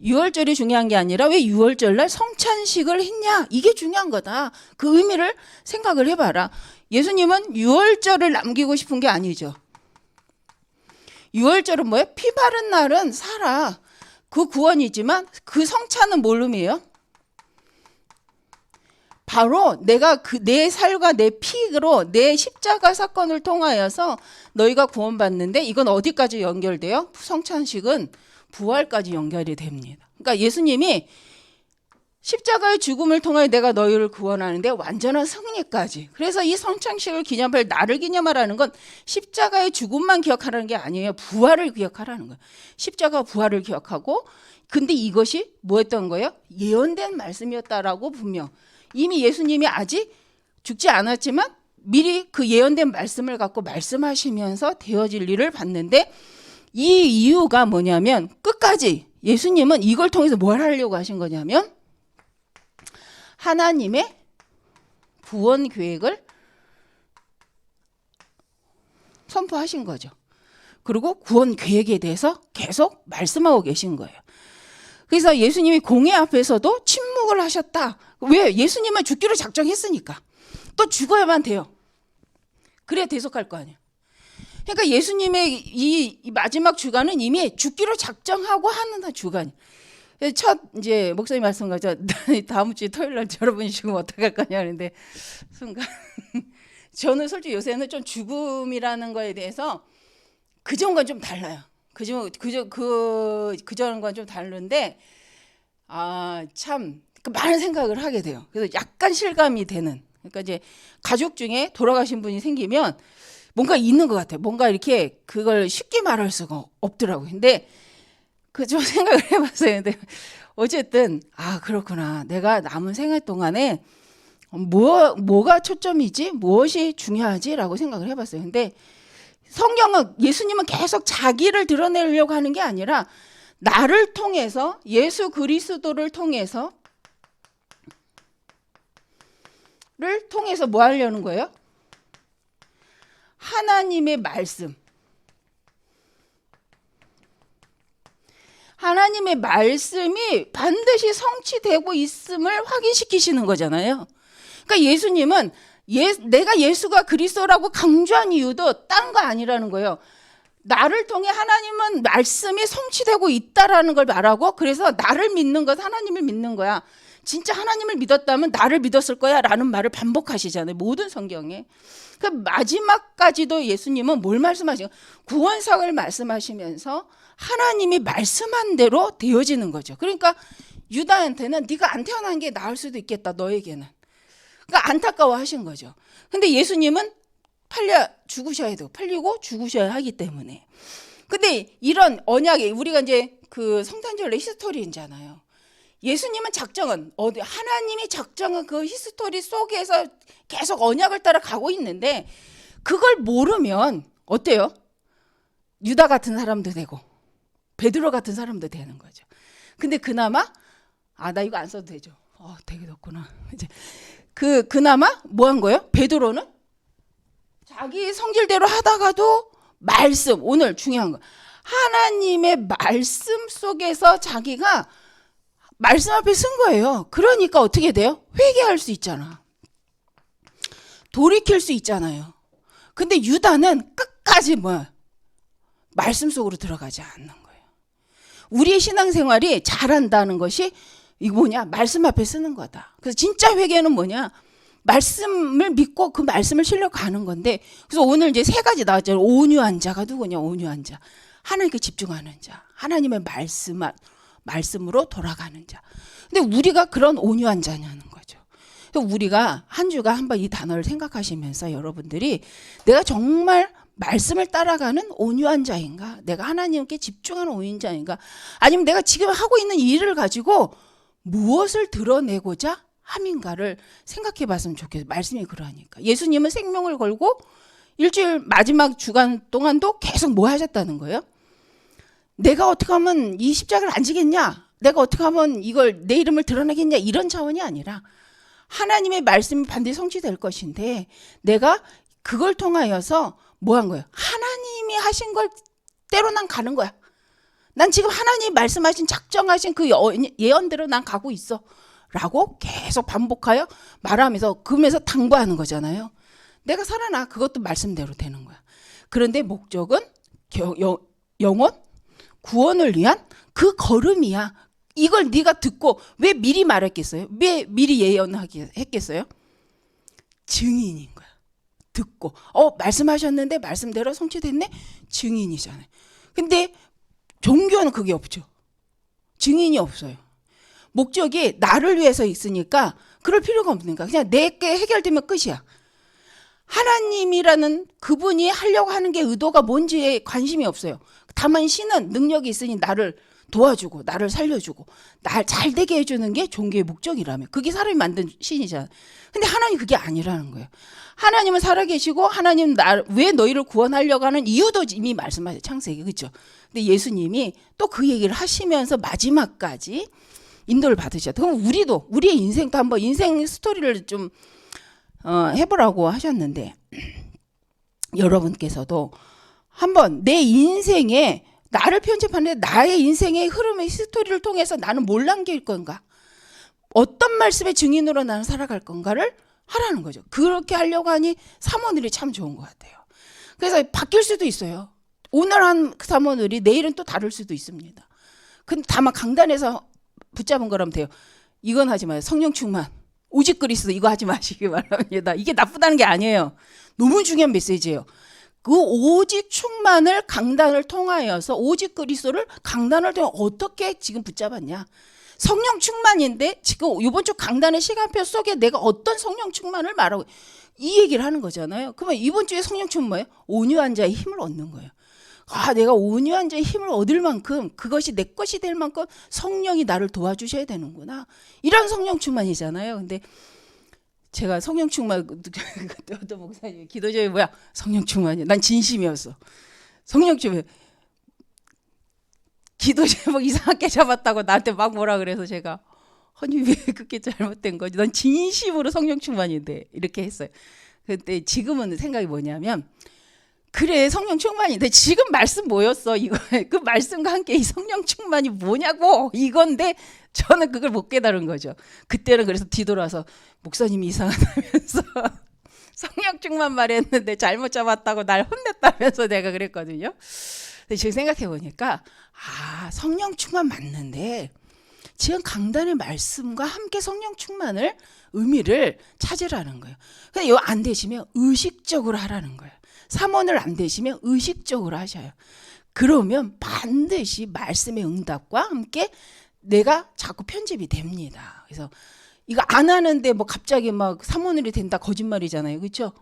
유월절이 중요한 게 아니라 왜 유월절날 성찬식을 했냐, 이게 중요한 거다. 그 의미를 생각을 해봐라. 예수님은 유월절을 남기고 싶은 게 아니죠. 유월절은 뭐예요? 피 바른 날은 살아. 그 구원이지만 그 성찬은 뭘 의미해요? 바로 내가 내 살과 내 피로 내 십자가 사건을 통하여서 너희가 구원받는데, 이건 어디까지 연결돼요? 성찬식은 부활까지 연결이 됩니다. 그러니까 예수님이 십자가의 죽음을 통하여 내가 너희를 구원하는데 완전한 승리까지. 그래서 이 성찬식을 기념할, 나를 기념하라는 건 십자가의 죽음만 기억하라는 게 아니에요. 부활을 기억하라는 거예요. 십자가 부활을 기억하고, 근데 이것이 뭐였던 거예요? 예언된 말씀이었다라고 분명. 이미 예수님이 아직 죽지 않았지만 미리 그 예언된 말씀을 갖고 말씀하시면서 되어질 일을 봤는데, 이 이유가 뭐냐면 끝까지 예수님은 이걸 통해서 뭘 하려고 하신 거냐면 하나님의 구원 계획을 선포하신 거죠. 그리고 구원 계획에 대해서 계속 말씀하고 계신 거예요. 그래서 예수님이 공회 앞에서도 침묵을 하셨다. 왜? 예수님은 죽기로 작정했으니까. 또 죽어야만 돼요. 그래야 대속할 거 아니에요. 그러니까 예수님의 이 마지막 주간은 이미 죽기로 작정하고 하는 주간이에요. 첫 이제 목사님 말씀하죠. 다음 주 토요일 날 여러분이 죽으면 어떡할 거냐 하는데, 순간 저는 솔직히 요새는 좀 죽음이라는 거에 대해서 그전과 좀 달라요. 그전과 좀 다른데, 참 많은 생각을 하게 돼요. 그래서 약간 실감이 되는. 그러니까 이제 가족 중에 돌아가신 분이 생기면 뭔가 있는 것 같아요. 뭔가 이렇게 그걸 쉽게 말할 수가 없더라고요. 근데 좀 생각을 해봤어요. 근데 어쨌든 그렇구나. 내가 남은 생활 동안에 뭐가 초점이지? 무엇이 중요하지?라고 생각을 해봤어요. 근데 성경은, 예수님은 계속 자기를 드러내려고 하는 게 아니라 나를 통해서, 예수 그리스도를 통해서 뭐 하려는 거예요? 하나님의 말씀. 하나님의 말씀이 반드시 성취되고 있음을 확인시키시는 거잖아요. 그러니까 예수님은 내가 예수가 그리스도라고 강조한 이유도 딴 거 아니라는 거예요. 나를 통해 하나님은 말씀이 성취되고 있다라는 걸 말하고, 그래서 나를 믿는 것, 하나님을 믿는 거야. 진짜 하나님을 믿었다면 나를 믿었을 거야 라는 말을 반복하시잖아요. 모든 성경에. 그 마지막까지도 예수님은 뭘 말씀하시고, 구원사를 말씀하시면서 하나님이 말씀한 대로 되어지는 거죠. 그러니까 유다한테는 네가 안 태어난 게 나을 수도 있겠다, 너에게는. 그러니까 안타까워 하신 거죠. 근데 예수님은 팔리고 죽으셔야 하기 때문에. 근데 이런 언약이, 우리가 이제 그 성탄절 히스토리잖아요. 예수님은 작정은 하나님이 작정한 그 히스토리 속에서 계속 언약을 따라 가고 있는데, 그걸 모르면 어때요? 유다 같은 사람도 되고 베드로 같은 사람도 되는 거죠. 근데 그나마 나 이거 안 써도 되죠. 되게 덥구나. 이제 그나마 뭐 한 거예요? 베드로는 자기 성질대로 하다가도 말씀, 오늘 중요한 거, 하나님의 말씀 속에서 자기가 말씀 앞에 쓴 거예요. 그러니까 어떻게 돼요? 회개할 수 있잖아. 돌이킬 수 있잖아요. 근데 유다는 끝까지 말씀 속으로 들어가지 않는 거예요. 우리의 신앙생활이 잘한다는 것이 이거 뭐냐? 말씀 앞에 쓰는 거다. 그래서 진짜 회개는 뭐냐? 말씀을 믿고 그 말씀을 실려 가는 건데, 그래서 오늘 이제 3가지 나왔잖아요. 온유한 자가 누구냐? 온유한 자. 하나님께 집중하는 자. 하나님의 말씀으로 돌아가는 자. 근데 우리가 그런 온유한 자냐는 거죠. 우리가 한 주가 한번 이 단어를 생각하시면서 여러분들이 내가 정말 말씀을 따라가는 온유한 자인가? 내가 하나님께 집중하는 온유한 자인가? 아니면 내가 지금 하고 있는 일을 가지고 무엇을 드러내고자 함인가를 생각해 봤으면 좋겠어요. 말씀이 그러하니까. 예수님은 생명을 걸고 일주일 마지막 주간 동안도 계속 뭐 하셨다는 거예요? 내가 어떻게 하면 이 십자가를 안 지겠냐? 내가 어떻게 하면 이걸 내 이름을 드러내겠냐? 이런 차원이 아니라 하나님의 말씀이 반드시 성취될 것인데, 내가 그걸 통하여서 뭐 한 거예요? 하나님이 하신 걸 대로 난 가는 거야. 난 지금 하나님 말씀하신 작정하신 그 예언대로 난 가고 있어. 라고 계속 반복하여 말하면서 그러면서 당부하는 거잖아요. 내가 살아나. 그것도 말씀대로 되는 거야. 그런데 목적은 영혼 구원을 위한 그 걸음이야. 이걸 네가 듣고 왜 미리 말했겠어요? 왜 미리 예언했겠어요? 증인인 거야. 듣고 말씀하셨는데 말씀대로 성취됐네? 증인이잖아요. 근데 종교는 그게 없죠. 증인이 없어요. 목적이 나를 위해서 있으니까 그럴 필요가 없으니까 그냥 내게 해결되면 끝이야. 하나님이라는 그분이 하려고 하는 게 의도가 뭔지에 관심이 없어요. 다만 신은 능력이 있으니 나를 도와주고 나를 살려주고 날 잘되게 해주는 게 종교의 목적이라며. 그게 사람이 만든 신이잖아. 근데 하나님 그게 아니라는 거예요. 하나님은 살아계시고 하나님은 왜 너희를 구원하려고 하는 이유도 이미 말씀하셨어요. 창세기. 그렇죠? 근데 예수님이 또 그 얘기를 하시면서 마지막까지 인도를 받으셨다. 그럼 우리의 인생도 한번 인생 스토리를 좀 해보라고 하셨는데 여러분께서도 한번 내 인생에 나를 편집하는데 나의 인생의 흐름의 스토리를 통해서 나는 뭘 남길 건가? 어떤 말씀의 증인으로 나는 살아갈 건가를 하라는 거죠. 그렇게 하려고 하니 사모늘이 참 좋은 것 같아요. 그래서 바뀔 수도 있어요. 오늘 한 사모늘이 내일은 또 다를 수도 있습니다. 근데 다만 강단에서 붙잡은 거라면 돼요. 이건 하지 마요. 성령 충만. 오직 그리스도 이거 하지 마시기 바랍니다. 이게 나쁘다는 게 아니에요. 너무 중요한 메시지예요. 그 오직 충만을 강단을 통하여서 오직 그리스도를 강단을 통해 어떻게 지금 붙잡았냐. 성령 충만인데 지금 이번 주 강단의 시간표 속에 내가 어떤 성령 충만을 말하고 이 얘기를 하는 거잖아요. 그러면 이번 주에 성령 충만 뭐예요? 온유한 자의 힘을 얻는 거예요. 내가 온유한 자의 힘을 얻을 만큼 그것이 내 것이 될 만큼 성령이 나를 도와주셔야 되는구나. 이런 성령 충만이잖아요. 근데 제가 성령 충만 그때 어떤 목사님 기도 제목이 뭐야? 성령 충만이야. 난 진심이었어. 성령 충만. 기도 제목 이상하게 잡았다고 나한테 막 뭐라 그래서 제가 아니 왜 그렇게 잘못된 거지? 난 진심으로 성령 충만인데 이렇게 했어요. 근데 지금은 생각이 뭐냐면 그래 성령 충만인데 지금 말씀 뭐였어? 이거 그 말씀과 함께 이 성령 충만이 뭐냐고 이건데 저는 그걸 못 깨달은 거죠. 그때는 그래서 뒤돌아서 목사님이 이상하다면서 성령 충만 말했는데 잘못 잡았다고 날 혼냈다면서 내가 그랬거든요. 근데 지금 생각해 보니까 성령 충만 맞는데 지금 강단의 말씀과 함께 성령 충만을 의미를 찾으라는 거예요. 근데 이거 안 되시면 의식적으로 하라는 거예요. 삼원을 안 되시면 의식적으로 하셔요. 그러면 반드시 말씀의 응답과 함께 내가 자꾸 편집이 됩니다. 그래서 이거 안 하는데 뭐 갑자기 막 삼원을이 된다 거짓말이잖아요. 그렇죠?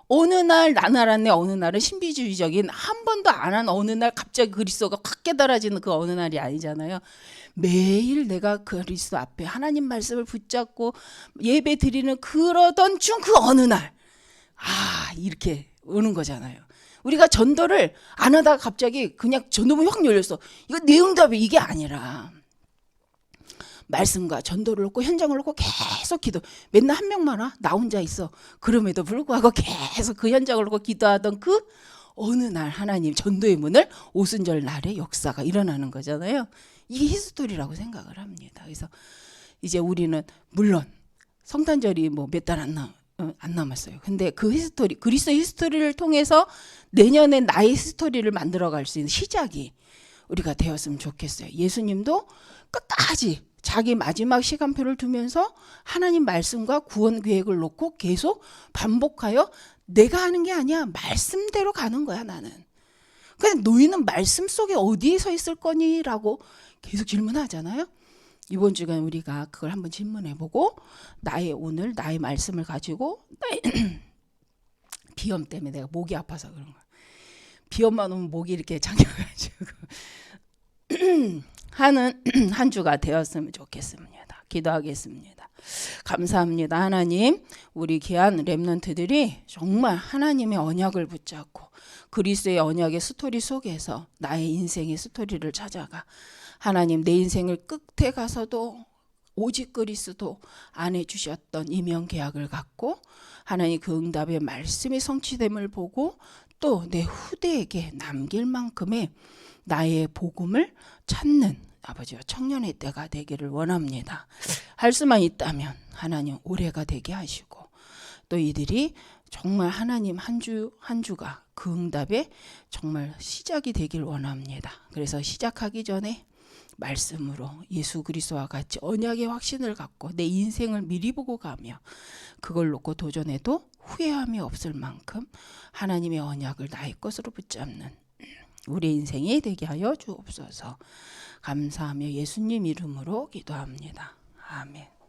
어느 날 나는 알았네. 어느 날은 신비주의적인 한 번도 안 한 어느 날 갑자기 그리스도가 확 깨달아지는 그 어느 날이 아니잖아요. 매일 내가 그리스도 앞에 하나님 말씀을 붙잡고 예배 드리는 그러던 중 그 어느 날 이렇게 오는 거잖아요. 우리가 전도를 안 하다가 갑자기 그냥 전도문이 확 열렸어. 이거 내 응답이 이게 아니라 말씀과 전도를 놓고 현장을 놓고 계속 기도. 맨날 한 명만 와? 나 혼자 있어. 그럼에도 불구하고 계속 그 현장을 놓고 기도하던 그 어느 날 하나님 전도의 문을 오순절 날에 역사가 일어나는 거잖아요. 이게 히스토리라고 생각을 합니다. 그래서 이제 우리는 물론 성탄절이 뭐 몇 달 안 남았어요. 근데 그 히스토리, 그리스도 히스토리를 통해서 내년에 나의 히스토리를 만들어갈 수 있는 시작이 우리가 되었으면 좋겠어요. 예수님도 끝까지 자기 마지막 시간표를 두면서 하나님 말씀과 구원 계획을 놓고 계속 반복하여 내가 하는 게 아니야. 말씀대로 가는 거야 나는. 근데 너희는 말씀 속에 어디에 서 있을 거니? 라고 계속 질문하잖아요. 이번 주간 우리가 그걸 한번 질문해보고 오늘 나의 말씀을 가지고 비염 때문에 내가 목이 아파서 그런 거야. 비염만 오면 목이 이렇게 잠겨가지고 하는 한 주가 되었으면 좋겠습니다. 기도하겠습니다. 감사합니다. 하나님, 우리 귀한 렘넌트들이 정말 하나님의 언약을 붙잡고 그리스도의 언약의 스토리 속에서 나의 인생의 스토리를 찾아가 하나님 내 인생을 끝에 가서도 오직 그리스도 안에 주셨던 이명 계약을 갖고 하나님 그 응답의 말씀의 성취됨을 보고 또 내 후대에게 남길 만큼의 나의 복음을 찾는 아버지와 청년의 때가 되기를 원합니다. 할 수만 있다면 하나님 올해가 되게 하시고 또 이들이 정말 하나님 한 주가 그 응답의 정말 시작이 되길 원합니다. 그래서 시작하기 전에 말씀으로 예수 그리스도와 같이 언약의 확신을 갖고 내 인생을 미리 보고 가며 그걸 놓고 도전해도 후회함이 없을 만큼 하나님의 언약을 나의 것으로 붙잡는 우리 인생이 되게 하여 주옵소서. 감사하며 예수님 이름으로 기도합니다. 아멘.